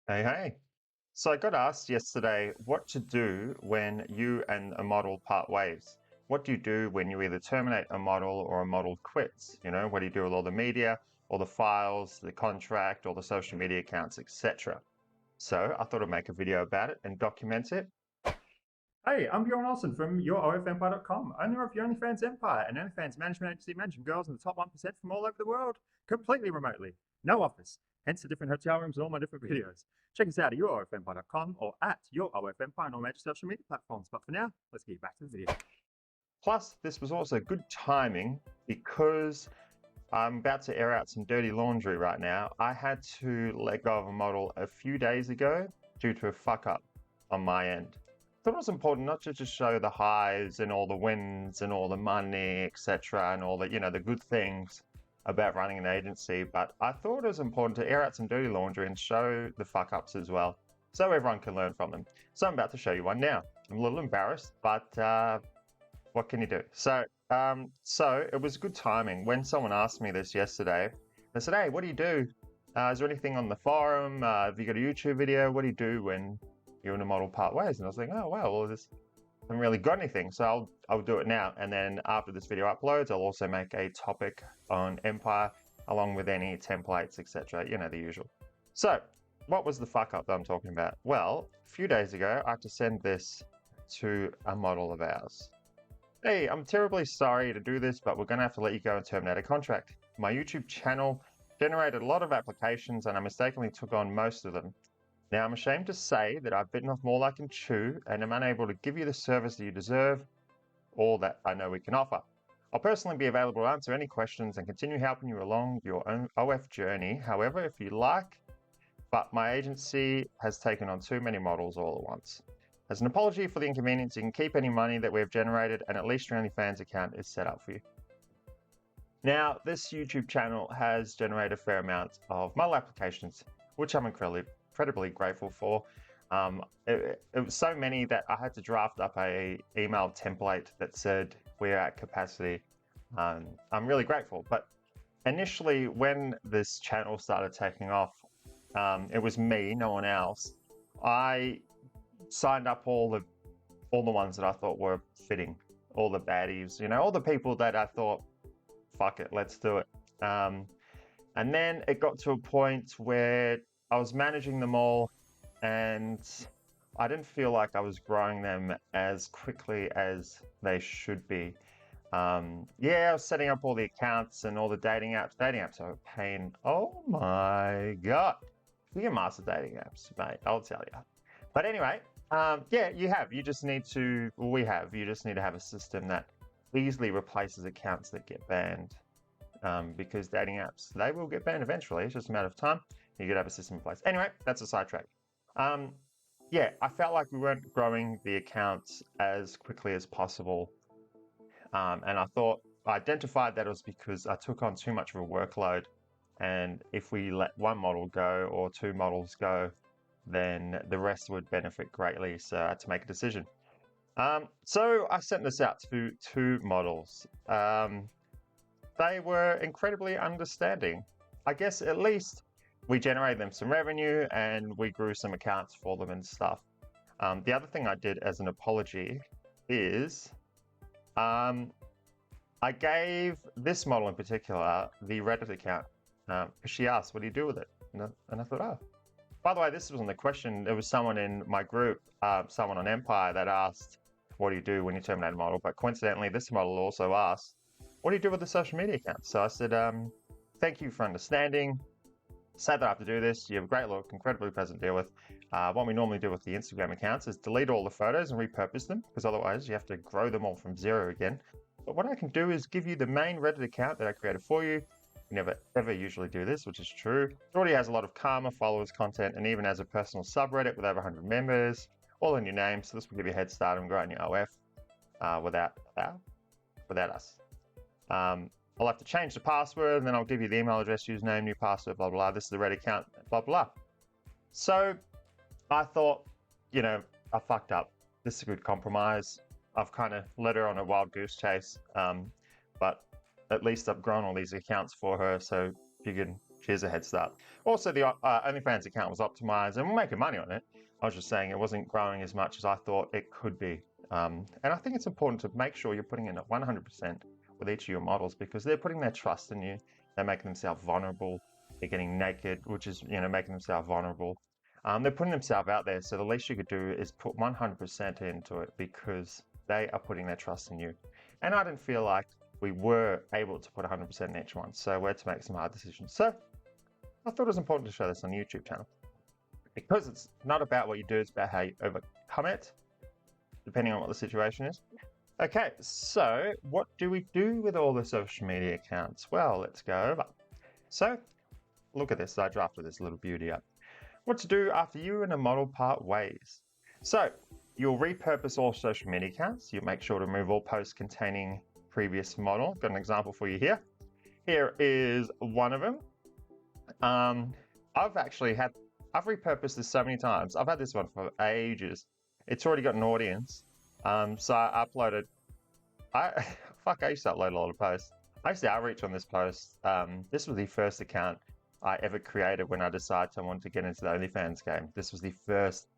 Hey. So I got asked yesterday what to do when you and a model part ways. What do you do when you either terminate a model or a model quits? What do you do with all the media, all the files, the contract, all the social media accounts, etc. So I thought I'd make a video about it and document it. Hey, I'm Bjorn Olsen from YourOFempire.com, owner of the OnlyFans Empire, an OnlyFans management agency managing girls in the top 1% from all over the world, completely remotely. No office, hence the different hotel rooms and all my different videos. Check us out at YourOFempire.com or at YourOFempire on all major social media platforms. But for now, let's get back to the video. Plus, this was also good timing because I'm about to air out some dirty laundry right now. I had to let go of a model a few days ago due to a fuck up on my end. I thought it was important not to just show the highs and all the wins and all the money, etc., and all the good things about running an agency, but I thought it was important to air out some dirty laundry and show the fuck ups as well, so everyone can learn from them. So I'm about to show you one now. I'm a little embarrassed, but what can you do? So it was good timing. When someone asked me this yesterday, they said, "Hey, what do you do? Is there anything on the forum? Have you got a YouTube video? What do you do when you and a model part ways?" And I was like, "Oh, wow, well, this haven't really got anything, so I'll do it now." And then after this video uploads, I'll also make a topic on Empire along with any templates, etc. The usual. So what was the fuck up that I'm talking about? Well, a few days ago, I had to send this to a model of ours. "Hey, I'm terribly sorry to do this, but we're going to have to let you go and terminate a contract. My YouTube channel generated a lot of applications and I mistakenly took on most of them. Now, I'm ashamed to say that I've bitten off more than I can chew and am unable to give you the service that you deserve or that I know we can offer. I'll personally be available to answer any questions and continue helping you along your own OF journey, however, if you like, but my agency has taken on too many models all at once. As an apology for the inconvenience, you can keep any money that we've generated and at least your OnlyFans account is set up for you." Now, this YouTube channel has generated a fair amount of model applications, which I'm incredibly grateful for. It was so many that I had to draft up a email template that said we're at capacity. I'm really grateful. But initially, when this channel started taking off, it was me, no one else. I signed up all the ones that I thought were fitting, all the baddies, all the people that I thought, fuck it, let's do it. And then it got to a point where I was managing them all and I didn't feel like I was growing them as quickly as they should be. I was setting up all the accounts and all the dating apps. Dating apps are a pain. Oh my God. We can master dating apps, mate, I'll tell you. But anyway, you just need to have a system that easily replaces accounts that get banned. Because dating apps, they will get banned eventually. It's just a matter of time. You could have a system in place. Anyway, that's a sidetrack. I felt like we weren't growing the accounts as quickly as possible. And I identified that it was because I took on too much of a workload. And if we let one model go or two models go, then the rest would benefit greatly. So I had to make a decision. So I sent this out to two models. They were incredibly understanding. I guess at least we generated them some revenue and we grew some accounts for them and stuff. The other thing I did as an apology is I gave this model in particular the Reddit account because she asked, "What do you do with it?" And I thought, oh. By the way, this wasn't the question. There was someone in my group, someone on Empire, that asked, "What do you do when you terminate a model?" But coincidentally, this model also asked, "What do you do with the social media accounts?" So I said, "Thank you for understanding. Sad that I have to do this. You have a great look, incredibly pleasant to deal with. What we normally do with the Instagram accounts is delete all the photos and repurpose them, because otherwise you have to grow them all from zero again. But what I can do is give you the main Reddit account that I created for you. You never ever usually do this, which is true. It already has a lot of Karma, followers, content, and even has a personal subreddit with over 100 members, all in your name. So this will give you a head start and grow in your OF without us. I'll have to change the password, and then I'll give you the email address, username, new password, blah, blah. This is the Reddit account, blah, blah." So I thought, I fucked up. This is a good compromise. I've kind of led her on a wild goose chase, but at least I've grown all these accounts for her, so you can here's a head start. Also, the OnlyFans account was optimized and we're making money on it. I was just saying it wasn't growing as much as I thought it could be. And I think it's important to make sure you're putting in at 100% with each of your models, because they're putting their trust in you. They're making themselves vulnerable. They're getting naked, which is, making themselves vulnerable. They're putting themselves out there. So the least you could do is put 100% into it, because they are putting their trust in you. And I didn't feel like we were able to put 100% in each one. So we had to make some hard decisions. So I thought it was important to show this on the YouTube channel, because it's not about what you do, it's about how you overcome it, depending on what the situation is. Okay, so what do we do with all the social media accounts? Well, let's go over. So look at this. I drafted this little beauty up. What to do after you and a model part ways. So you'll repurpose all social media accounts. You make sure to remove all posts containing previous model. Got an example for you here. Here is one of them. I've repurposed this so many times. I've had this one for ages. It's already got an audience. So I uploaded, I used to upload a lot of posts. I used to outreach on this post. This was the first account I ever created when I decided I wanted to get into the OnlyFans game. This was the first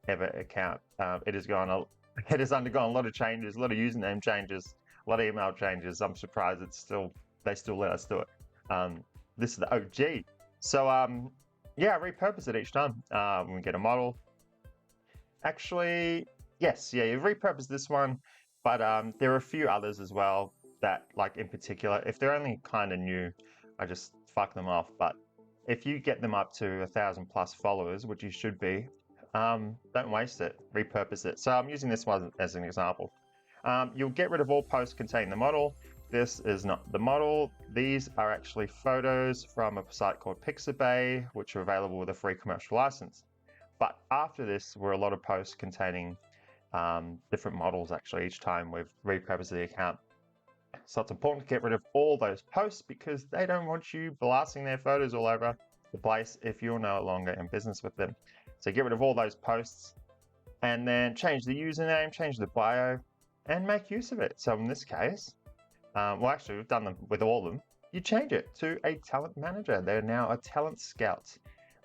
ever account. It has undergone a lot of changes, a lot of username changes, a lot of email changes. I'm surprised they still let us do it. This is the OG. So yeah, I repurpose it each time when we get a model. Actually, yes, yeah, you repurpose this one, but there are a few others as well that, like in particular, if they're only kind of new, I just fuck them off. But if you get them up to 1,000+ followers, which you should be, don't waste it, repurpose it. So I'm using this one as an example. You'll get rid of all posts containing the model. This is not the model. These are actually photos from a site called Pixabay, which are available with a free commercial license. But after this were a lot of posts containing different models. Actually, each time we've repurposed the account. So it's important to get rid of all those posts, because they don't want you blasting their photos all over the place if you're no longer in business with them. So get rid of all those posts, and then change the username, change the bio, and make use of it. So in this case, well, actually, we've done them with all of them. You change it to a talent manager. They're now a talent scout.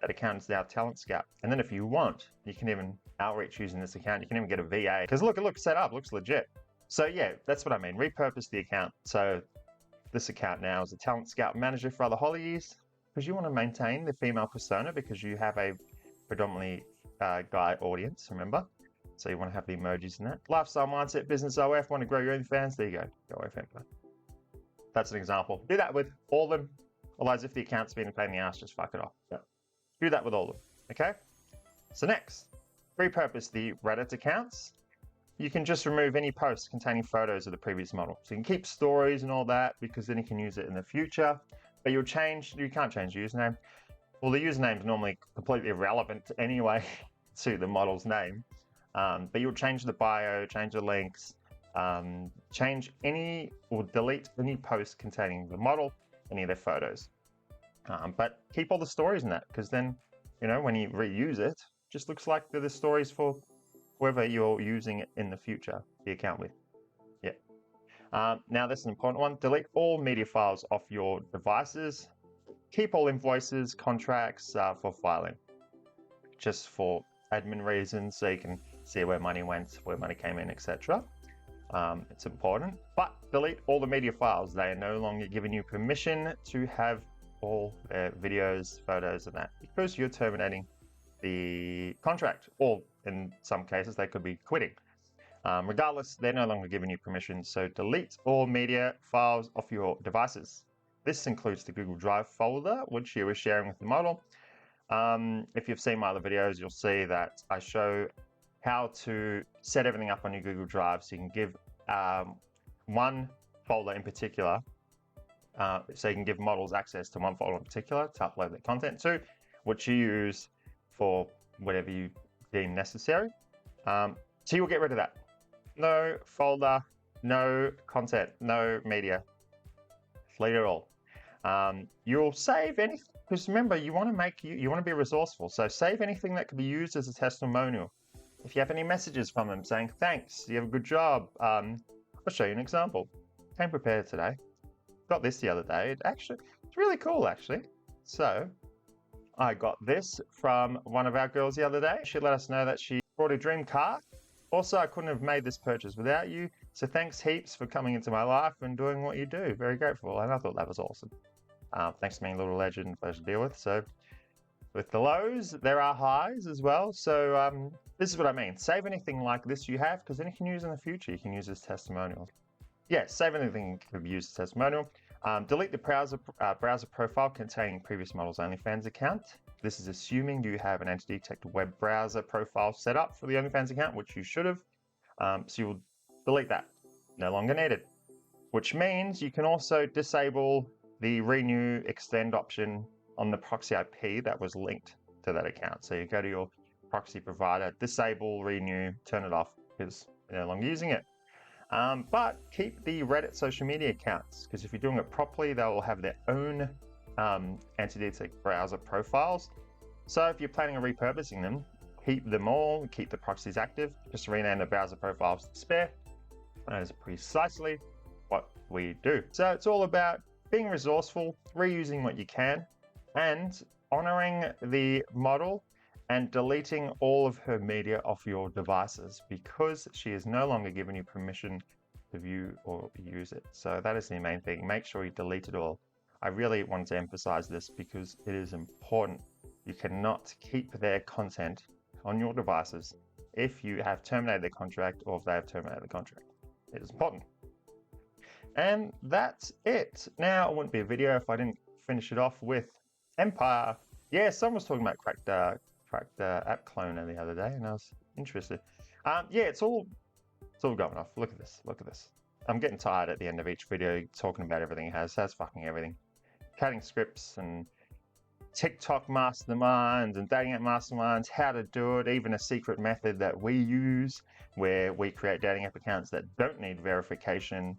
That account is now talent scout. And then if you want, you can even outreach using this account. You can even get a VA, because look, it looks set up, looks legit. So yeah, that's what I mean. Repurpose the account. So this account now is a talent scout manager for other holidays, because you want to maintain the female persona, because you have a predominantly guy audience, remember? So you want to have the emojis in that. Lifestyle mindset, business OF, want to grow your OnlyFans? There you go. Go OFM. That's an example. Do that with all of them. Otherwise, if the account's been a pain in the ass, just fuck it off. Yeah. Do that with all of them. Okay? So next, repurpose the Reddit accounts. You can just remove any posts containing photos of the previous model. So you can keep stories and all that, because then you can use it in the future. But you can't change the username. Well, the username is normally completely irrelevant anyway to the model's name. But you'll change the bio, change the links, change any or delete any post containing the model, any of their photos. But keep all the stories in that, because then, when you reuse it, just looks like they're the stories for whoever you're using it in the future, the account with. Yeah. Now this is an important one. Delete all media files off your devices. Keep all invoices, contracts for filing, just for admin reasons, so you can see where money went, where money came in, etc. It's important. But delete all the media files. They are no longer giving you permission to have all their videos, photos, and that, because you're terminating the contract, or in some cases they could be quitting. Regardless, they're no longer giving you permission, so delete all media files off your devices. This includes the Google Drive folder, which you were sharing with the model. If you've seen my other videos, you'll see that I show how to set everything up on your Google Drive, so you can give one folder in particular, so you can give models access to one folder in particular to upload their content to, which you use for whatever you deem necessary. So you'll get rid of that. No folder, no content, no media. Delete it all. You'll save anything, because remember, you want to be resourceful. So save anything that can be used as a testimonial. If you have any messages from them saying thanks, you have a good job. I'll show you an example. Came prepared today. Got this the other day. It's really cool, actually. So I got this from one of our girls the other day. She let us know that she bought a dream car. Also, I couldn't have made this purchase without you. So thanks heaps for coming into my life and doing what you do. Very grateful. And I thought that was awesome. Thanks for being a little legend, pleasure to deal with. So with the lows, there are highs as well. So this is what I mean. Save anything like this you have, because then you can use in the future. You can use as testimonials. Yeah, save anything you can use as testimonial. Delete the browser profile containing previous model's OnlyFans account. This is assuming you have an anti-detect web browser profile set up for the OnlyFans account, which you should have. So you'll delete that. No longer needed. Which means you can also disable the renew extend option on the proxy IP that was linked to that account. So you go to your proxy provider, disable, renew, turn it off because you're no longer using it. But keep the Reddit social media accounts, because if you're doing it properly, they will have their own anti-detect browser profiles. So if you're planning on repurposing them, keep them all, keep the proxies active, just rename the browser profiles to spare. That is precisely what we do. So it's all about being resourceful, reusing what you can, and honoring the model and deleting all of her media off your devices, because she is no longer giving you permission to view or use it. So that is the main thing. Make sure you delete it all. I really want to emphasize this because it is important. You cannot keep their content on your devices if you have terminated the contract or if they have terminated the contract. It is important. And that's it. Now, it wouldn't be a video if I didn't finish it off with Empire. Yeah, someone was talking about cracked app cloner the other day, and I was interested. Yeah, it's all going off. Look at this. Look at this. I'm getting tired at the end of each video talking about everything it has. That's fucking everything. Cutting scripts and TikTok masterminds and dating app masterminds, how to do it, even a secret method that we use where we create dating app accounts that don't need verification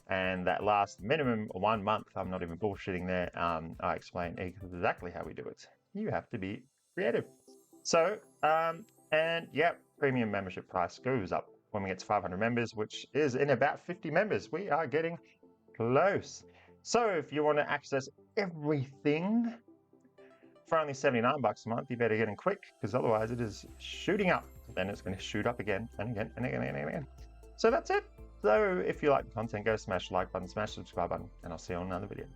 and that last minimum 1 month. I'm not even bullshitting there. I explain exactly how we do it. You have to be creative. So, and yeah, premium membership price goes up when we get to 500 members, which is in about 50 members. We are getting close. So if you want to access everything for only 79 bucks a month, you better get in quick, because otherwise it is shooting up. Then it's going to shoot up again and again and again and again. So that's it. So if you like the content, go smash the like button, smash the subscribe button, and I'll see you on another video.